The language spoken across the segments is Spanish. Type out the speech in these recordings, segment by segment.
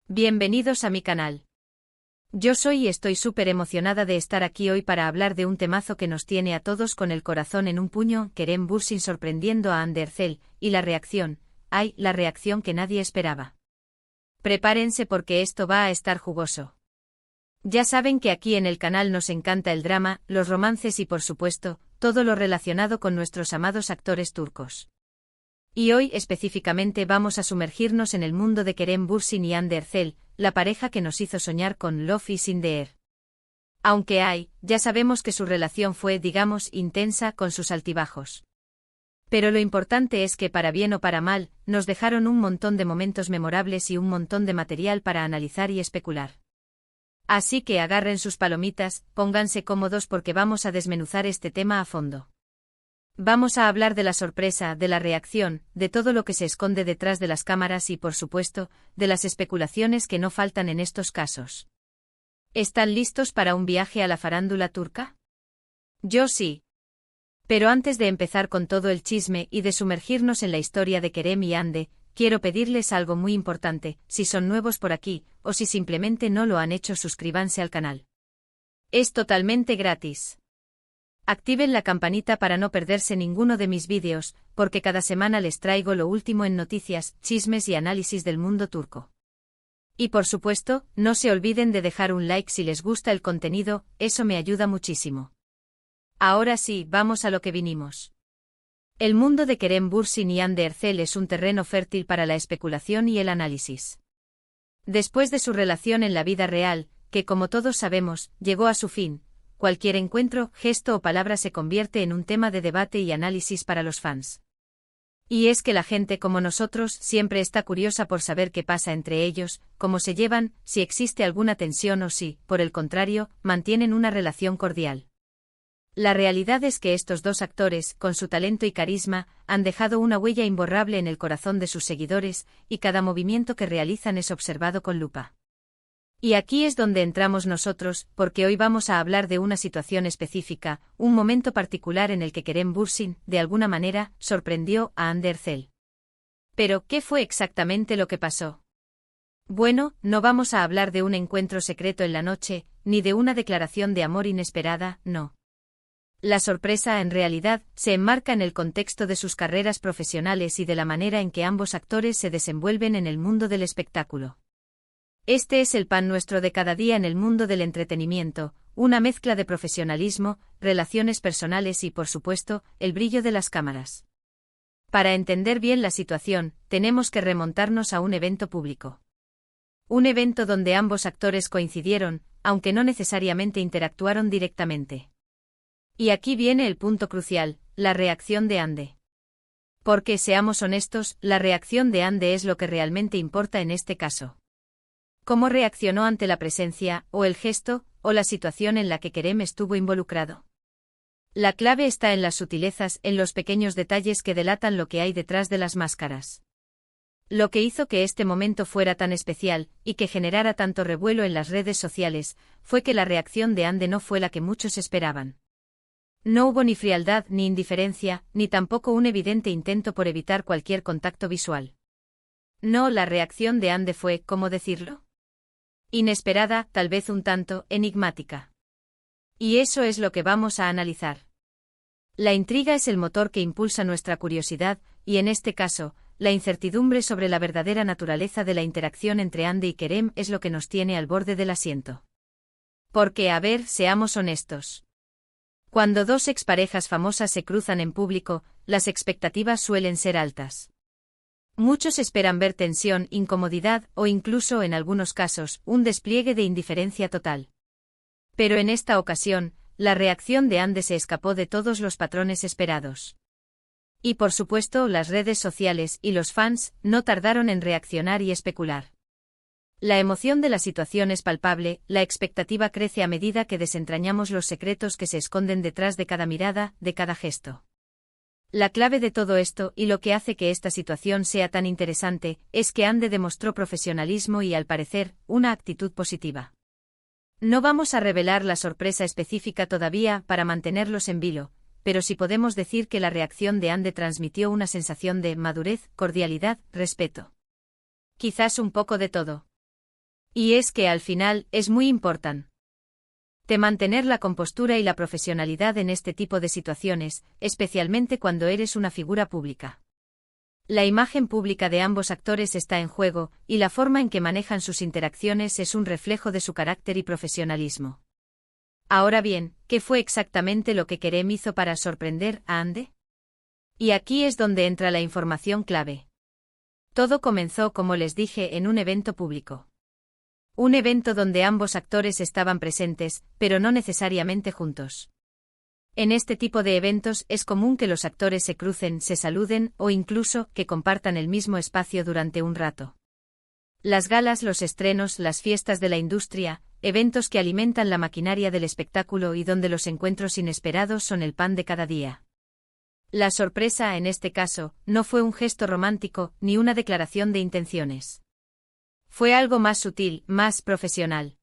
Bienvenidos a mi canal. Yo soy y estoy súper emocionada de estar aquí hoy para hablar de un temazo que nos tiene a todos con el corazón en un puño, Kerem Bürsin sorprendiendo a Hande Erçel, y la reacción, la reacción que nadie esperaba. Prepárense porque esto va a estar jugoso. Ya saben que aquí en el canal nos encanta el drama, los romances y por supuesto, todo lo relacionado con nuestros amados actores turcos. Y hoy específicamente vamos a sumergirnos en el mundo de Kerem Bürsin y Hande Erçel, la pareja que nos hizo soñar con Love is in the air. Aunque ya sabemos que su relación fue, digamos, intensa con sus altibajos. Pero lo importante es que para bien o para mal, nos dejaron un montón de momentos memorables y un montón de material para analizar y especular. Así que agarren sus palomitas, pónganse cómodos porque vamos a desmenuzar este tema a fondo. Vamos a hablar de la sorpresa, de la reacción, de todo lo que se esconde detrás de las cámaras y, por supuesto, de las especulaciones que no faltan en estos casos. ¿Están listos para un viaje a la farándula turca? Yo sí. Pero antes de empezar con todo el chisme y de sumergirnos en la historia de Kerem y Hande, quiero pedirles algo muy importante, si son nuevos por aquí, o si simplemente no lo han hecho, suscríbanse al canal. Es totalmente gratis. Activen la campanita para no perderse ninguno de mis vídeos, porque cada semana les traigo lo último en noticias, chismes y análisis del mundo turco. Y por supuesto, no se olviden de dejar un like si les gusta el contenido, eso me ayuda muchísimo. Ahora sí, vamos a lo que vinimos. El mundo de Kerem Bürsin y Hande Erçel es un terreno fértil para la especulación y el análisis. Después de su relación en la vida real, que como todos sabemos, llegó a su fin, cualquier encuentro, gesto o palabra se convierte en un tema de debate y análisis para los fans. Y es que la gente como nosotros siempre está curiosa por saber qué pasa entre ellos, cómo se llevan, si existe alguna tensión o si, por el contrario, mantienen una relación cordial. La realidad es que estos dos actores, con su talento y carisma, han dejado una huella imborrable en el corazón de sus seguidores, y cada movimiento que realizan es observado con lupa. Y aquí es donde entramos nosotros, porque hoy vamos a hablar de una situación específica, un momento particular en el que Kerem Bürsin, de alguna manera, sorprendió a Hande Erçel. Pero, ¿qué fue exactamente lo que pasó? Bueno, no vamos a hablar de un encuentro secreto en la noche, ni de una declaración de amor inesperada, no. La sorpresa, en realidad, se enmarca en el contexto de sus carreras profesionales y de la manera en que ambos actores se desenvuelven en el mundo del espectáculo. Este es el pan nuestro de cada día en el mundo del entretenimiento, una mezcla de profesionalismo, relaciones personales y, por supuesto, el brillo de las cámaras. Para entender bien la situación, tenemos que remontarnos a un evento público. Un evento donde ambos actores coincidieron, aunque no necesariamente interactuaron directamente. Y aquí viene el punto crucial, la reacción de Hande. Porque, seamos honestos, la reacción de Hande es lo que realmente importa en este caso. ¿Cómo reaccionó ante la presencia, o el gesto, o la situación en la que Kerem estuvo involucrado? La clave está en las sutilezas, en los pequeños detalles que delatan lo que hay detrás de las máscaras. Lo que hizo que este momento fuera tan especial, y que generara tanto revuelo en las redes sociales, fue que la reacción de Hande no fue la que muchos esperaban. No hubo ni frialdad, ni indiferencia, ni tampoco un evidente intento por evitar cualquier contacto visual. No, la reacción de Hande fue, ¿cómo decirlo? Inesperada, tal vez un tanto, enigmática. Y eso es lo que vamos a analizar. La intriga es el motor que impulsa nuestra curiosidad, y en este caso, la incertidumbre sobre la verdadera naturaleza de la interacción entre Hande y Kerem es lo que nos tiene al borde del asiento. Porque, a ver, seamos honestos. Cuando dos exparejas famosas se cruzan en público, las expectativas suelen ser altas. Muchos esperan ver tensión, incomodidad o incluso, en algunos casos, un despliegue de indiferencia total. Pero en esta ocasión, la reacción de Hande se escapó de todos los patrones esperados. Y por supuesto, las redes sociales y los fans no tardaron en reaccionar y especular. La emoción de la situación es palpable, la expectativa crece a medida que desentrañamos los secretos que se esconden detrás de cada mirada, de cada gesto. La clave de todo esto, y lo que hace que esta situación sea tan interesante, es que Hande demostró profesionalismo y, al parecer, una actitud positiva. No vamos a revelar la sorpresa específica todavía para mantenerlos en vilo, pero sí podemos decir que la reacción de Hande transmitió una sensación de madurez, cordialidad, respeto. Quizás un poco de todo. Y es que al final es muy importante mantener la compostura y la profesionalidad en este tipo de situaciones, especialmente cuando eres una figura pública. La imagen pública de ambos actores está en juego, y la forma en que manejan sus interacciones es un reflejo de su carácter y profesionalismo. Ahora bien, ¿qué fue exactamente lo que Kerem hizo para sorprender a Hande? Y aquí es donde entra la información clave. Todo comenzó, como les dije, en un evento público. Un evento donde ambos actores estaban presentes, pero no necesariamente juntos. En este tipo de eventos es común que los actores se crucen, se saluden o incluso que compartan el mismo espacio durante un rato. Las galas, los estrenos, las fiestas de la industria, eventos que alimentan la maquinaria del espectáculo y donde los encuentros inesperados son el pan de cada día. La sorpresa, en este caso, no fue un gesto romántico ni una declaración de intenciones. Fue algo más sutil, más profesional.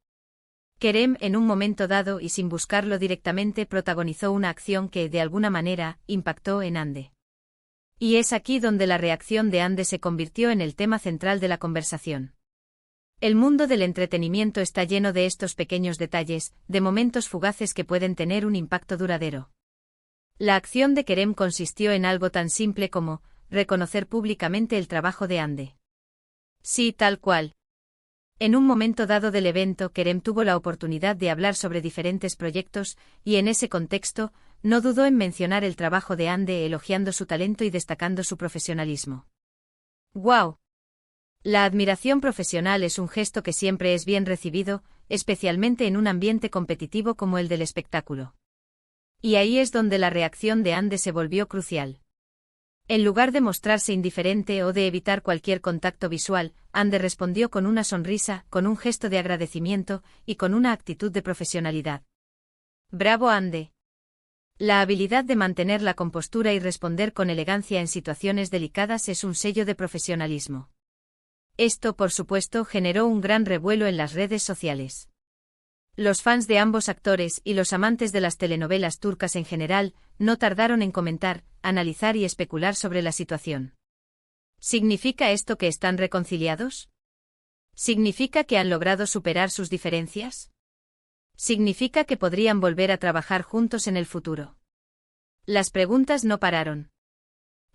Kerem, en un momento dado y sin buscarlo directamente, protagonizó una acción que, de alguna manera, impactó en Hande. Y es aquí donde la reacción de Hande se convirtió en el tema central de la conversación. El mundo del entretenimiento está lleno de estos pequeños detalles, de momentos fugaces que pueden tener un impacto duradero. La acción de Kerem consistió en algo tan simple como reconocer públicamente el trabajo de Hande. Sí, tal cual. En un momento dado del evento, Kerem tuvo la oportunidad de hablar sobre diferentes proyectos, y en ese contexto, no dudó en mencionar el trabajo de Hande, elogiando su talento y destacando su profesionalismo. ¡Guau! La admiración profesional es un gesto que siempre es bien recibido, especialmente en un ambiente competitivo como el del espectáculo. Y ahí es donde la reacción de Hande se volvió crucial. En lugar de mostrarse indiferente o de evitar cualquier contacto visual, Hande respondió con una sonrisa, con un gesto de agradecimiento y con una actitud de profesionalidad. ¡Bravo, Hande! La habilidad de mantener la compostura y responder con elegancia en situaciones delicadas es un sello de profesionalismo. Esto, por supuesto, generó un gran revuelo en las redes sociales. Los fans de ambos actores y los amantes de las telenovelas turcas en general no tardaron en comentar, analizar y especular sobre la situación. ¿Significa esto que están reconciliados? ¿Significa que han logrado superar sus diferencias? ¿Significa que podrían volver a trabajar juntos en el futuro? Las preguntas no pararon.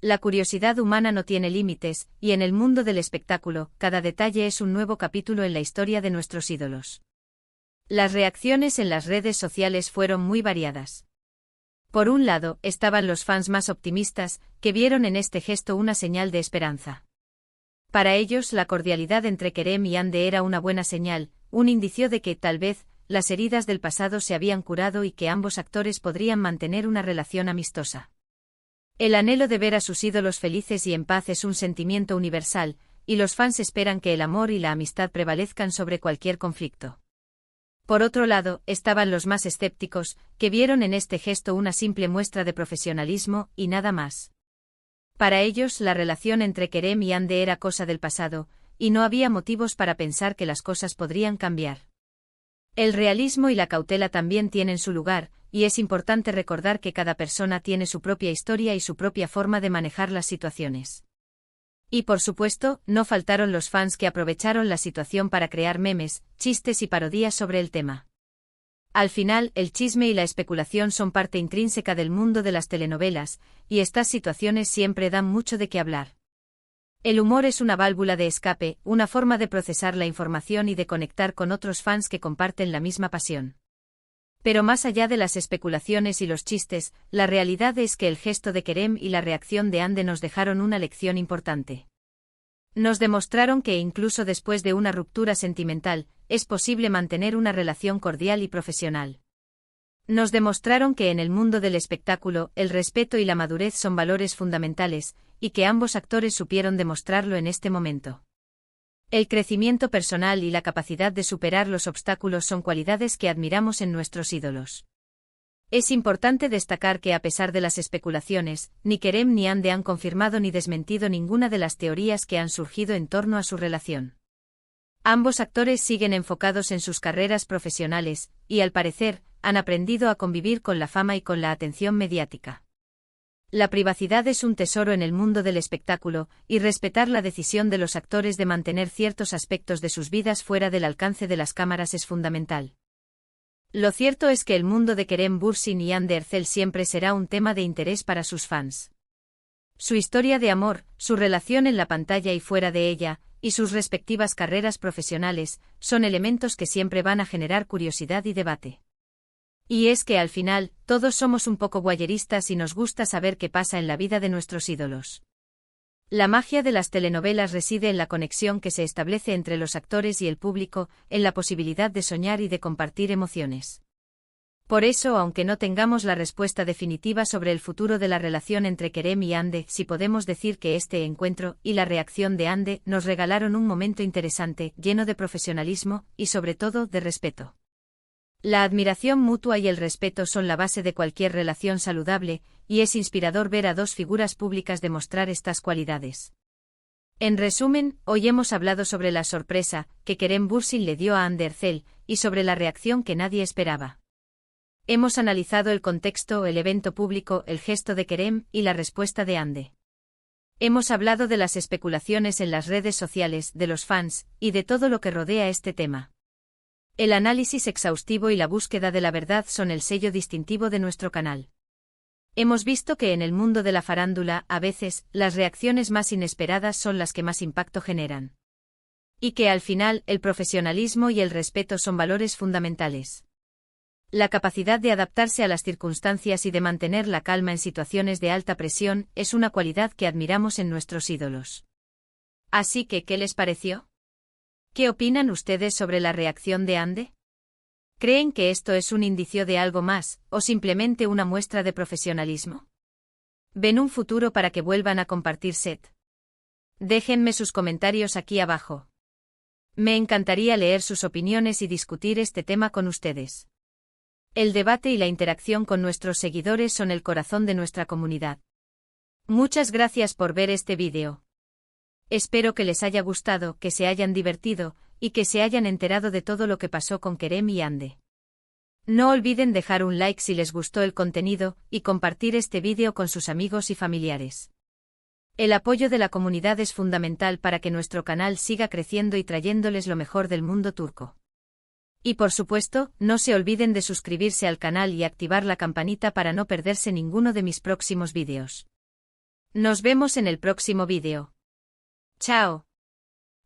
La curiosidad humana no tiene límites, y en el mundo del espectáculo, cada detalle es un nuevo capítulo en la historia de nuestros ídolos. Las reacciones en las redes sociales fueron muy variadas. Por un lado, estaban los fans más optimistas, que vieron en este gesto una señal de esperanza. Para ellos, la cordialidad entre Kerem y Hande era una buena señal, un indicio de que, tal vez, las heridas del pasado se habían curado y que ambos actores podrían mantener una relación amistosa. El anhelo de ver a sus ídolos felices y en paz es un sentimiento universal, y los fans esperan que el amor y la amistad prevalezcan sobre cualquier conflicto. Por otro lado, estaban los más escépticos, que vieron en este gesto una simple muestra de profesionalismo, y nada más. Para ellos, la relación entre Kerem y Hande era cosa del pasado, y no había motivos para pensar que las cosas podrían cambiar. El realismo y la cautela también tienen su lugar, y es importante recordar que cada persona tiene su propia historia y su propia forma de manejar las situaciones. Y por supuesto, no faltaron los fans que aprovecharon la situación para crear memes, chistes y parodias sobre el tema. Al final, el chisme y la especulación son parte intrínseca del mundo de las telenovelas, y estas situaciones siempre dan mucho de qué hablar. El humor es una válvula de escape, una forma de procesar la información y de conectar con otros fans que comparten la misma pasión. Pero más allá de las especulaciones y los chistes, la realidad es que el gesto de Kerem y la reacción de Hande nos dejaron una lección importante. Nos demostraron que incluso después de una ruptura sentimental, es posible mantener una relación cordial y profesional. Nos demostraron que en el mundo del espectáculo, el respeto y la madurez son valores fundamentales, y que ambos actores supieron demostrarlo en este momento. El crecimiento personal y la capacidad de superar los obstáculos son cualidades que admiramos en nuestros ídolos. Es importante destacar que a pesar de las especulaciones, ni Kerem ni Hande han confirmado ni desmentido ninguna de las teorías que han surgido en torno a su relación. Ambos actores siguen enfocados en sus carreras profesionales, y al parecer, han aprendido a convivir con la fama y con la atención mediática. La privacidad es un tesoro en el mundo del espectáculo, y respetar la decisión de los actores de mantener ciertos aspectos de sus vidas fuera del alcance de las cámaras es fundamental. Lo cierto es que el mundo de Kerem Bürsin y Hande Erçel siempre será un tema de interés para sus fans. Su historia de amor, su relación en la pantalla y fuera de ella, y sus respectivas carreras profesionales, son elementos que siempre van a generar curiosidad y debate. Y es que al final, todos somos un poco voyeristas y nos gusta saber qué pasa en la vida de nuestros ídolos. La magia de las telenovelas reside en la conexión que se establece entre los actores y el público, en la posibilidad de soñar y de compartir emociones. Por eso, aunque no tengamos la respuesta definitiva sobre el futuro de la relación entre Kerem y Hande, sí podemos decir que este encuentro y la reacción de Hande nos regalaron un momento interesante, lleno de profesionalismo y sobre todo de respeto. La admiración mutua y el respeto son la base de cualquier relación saludable, y es inspirador ver a dos figuras públicas demostrar estas cualidades. En resumen, hoy hemos hablado sobre la sorpresa que Kerem Bürsin le dio a Hande Erçel, y sobre la reacción que nadie esperaba. Hemos analizado el contexto, el evento público, el gesto de Kerem y la respuesta de Hande. Hemos hablado de las especulaciones en las redes sociales, de los fans, y de todo lo que rodea este tema. El análisis exhaustivo y la búsqueda de la verdad son el sello distintivo de nuestro canal. Hemos visto que en el mundo de la farándula, a veces, las reacciones más inesperadas son las que más impacto generan. Y que al final, el profesionalismo y el respeto son valores fundamentales. La capacidad de adaptarse a las circunstancias y de mantener la calma en situaciones de alta presión es una cualidad que admiramos en nuestros ídolos. Así que, ¿qué les pareció? ¿Qué opinan ustedes sobre la reacción de Hande? ¿Creen que esto es un indicio de algo más, o simplemente una muestra de profesionalismo? ¿Ven un futuro para que vuelvan a compartir set? Déjenme sus comentarios aquí abajo. Me encantaría leer sus opiniones y discutir este tema con ustedes. El debate y la interacción con nuestros seguidores son el corazón de nuestra comunidad. Muchas gracias por ver este vídeo. Espero que les haya gustado, que se hayan divertido, y que se hayan enterado de todo lo que pasó con Kerem y Hande. No olviden dejar un like si les gustó el contenido, y compartir este vídeo con sus amigos y familiares. El apoyo de la comunidad es fundamental para que nuestro canal siga creciendo y trayéndoles lo mejor del mundo turco. Y por supuesto, no se olviden de suscribirse al canal y activar la campanita para no perderse ninguno de mis próximos vídeos. Nos vemos en el próximo vídeo. ¡Chao!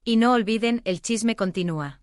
Y no olviden, el chisme continúa.